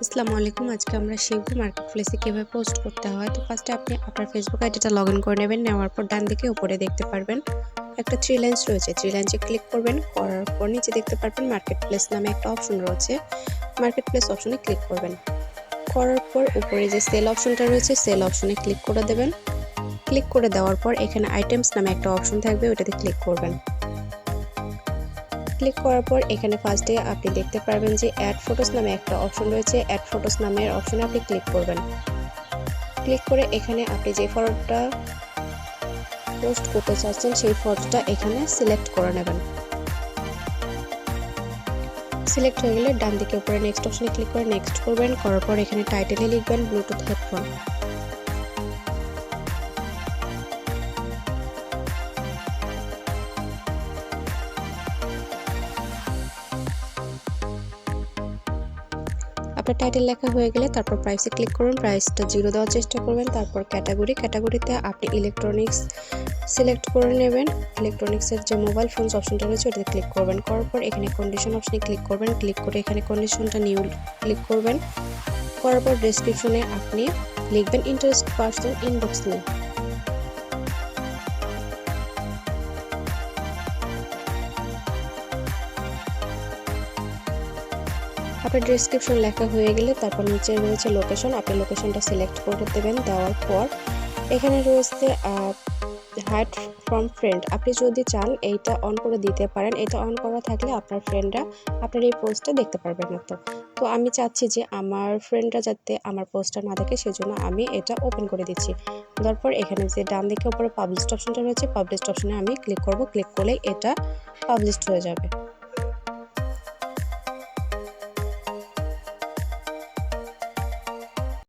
আসসালামু আলাইকুম। আজকে আমরা শিখব মার্কেট প্লেসে কিভাবে পোস্ট করতে হয়। তো ফার্স্টে আপনি আপনার ফেসবুক আইডিটা লগ ইন করে নেবেন। নেওয়ার পর ডান দিকে উপরে দেখতে পারবেন একটা থ্রি লাইন্স রয়েছে। থ্রি লাইন্সে ক্লিক করবেন। করার পর নিচে দেখতে পারবেন মার্কেট প্লেস নামে একটা অপশন রয়েছে। মার্কেট প্লেস অপশনে ক্লিক করবেন। করার পর উপরে যে সেল অপশনটা রয়েছে সেল অপশনে ক্লিক করে দেবেন। ক্লিক করে দেওয়ার পর এখানে আইটেমস নামে একটা অপশন থাকবে, ওটাতে ক্লিক করবেন। ক্লিক করার পর এখানে ফার্স্টে আপনি দেখতে পারবেন যে অ্যাড ফটোস নামে একটা অপশন রয়েছে। অ্যাড ফটোস নামের অপশনে আপনি ক্লিক করবেন। ক্লিক করে এখানে আপনি যে ফটোটা পোস্ট করতে চাচ্ছেন সেই ফটোটা এখানে সিলেক্ট করে নেবেন। সিলেক্ট হয়ে গেলে ডান দিকে উপরে নেক্সট অপশনে ক্লিক করে নেক্সট করবেন। করার পর এখানে টাইটেলে লিখবেন ব্লুটুথ হেডফোন। আপনার টাইটেল লেখা হয়ে গেলে তারপর প্রাইসে ক্লিক করুন। প্রাইসটা 0 দেওয়ার চেষ্টা করবেন। তারপর ক্যাটাগরিতে আপনি ইলেকট্রনিক্স সিলেক্ট করে নেবেন। ইলেকট্রনিক্সের যে মোবাইল ফোনস অপশনটা রয়েছে ওটাতে ক্লিক করবেন। করার পর এখানে কন্ডিশন অপশনে ক্লিক করবেন। ক্লিক করে এখানে কন্ডিশনটা নিউ ক্লিক করবেন। করার পর ডেসক্রিপশনে আপনি লিখবেন ইন্টারেস্ট পারসন ইনবক্স মি। আপনার ডেসক্রিপশন লেখা হয়ে গেলে তারপর নিচে রয়েছে লোকেশন, আপনি লোকেশনটা সিলেক্ট করে দেবেন। দেওয়ার পর এখানে রয়েছে হাইড ফ্রম ফ্রেন্ড, আপনি যদি চান এইটা অন করে দিতে পারেন। এটা অন করা থাকলে আপনার ফ্রেন্ডরা আপনার এই পোস্টটা দেখতে পারবে না। তো আমি চাচ্ছি যে আমার ফ্রেন্ডরা যাতে আমার পোস্টটা না দেখে, সেজন্য আমি এটা ওপেন করে দিচ্ছি। তারপর এখানে যে ডান দিকে উপরে পাবলিশড অপশনটা রয়েছে, পাবলিশড অপশনে আমি ক্লিক করব। ক্লিক করলে এটা পাবলিশড হয়ে যাবে।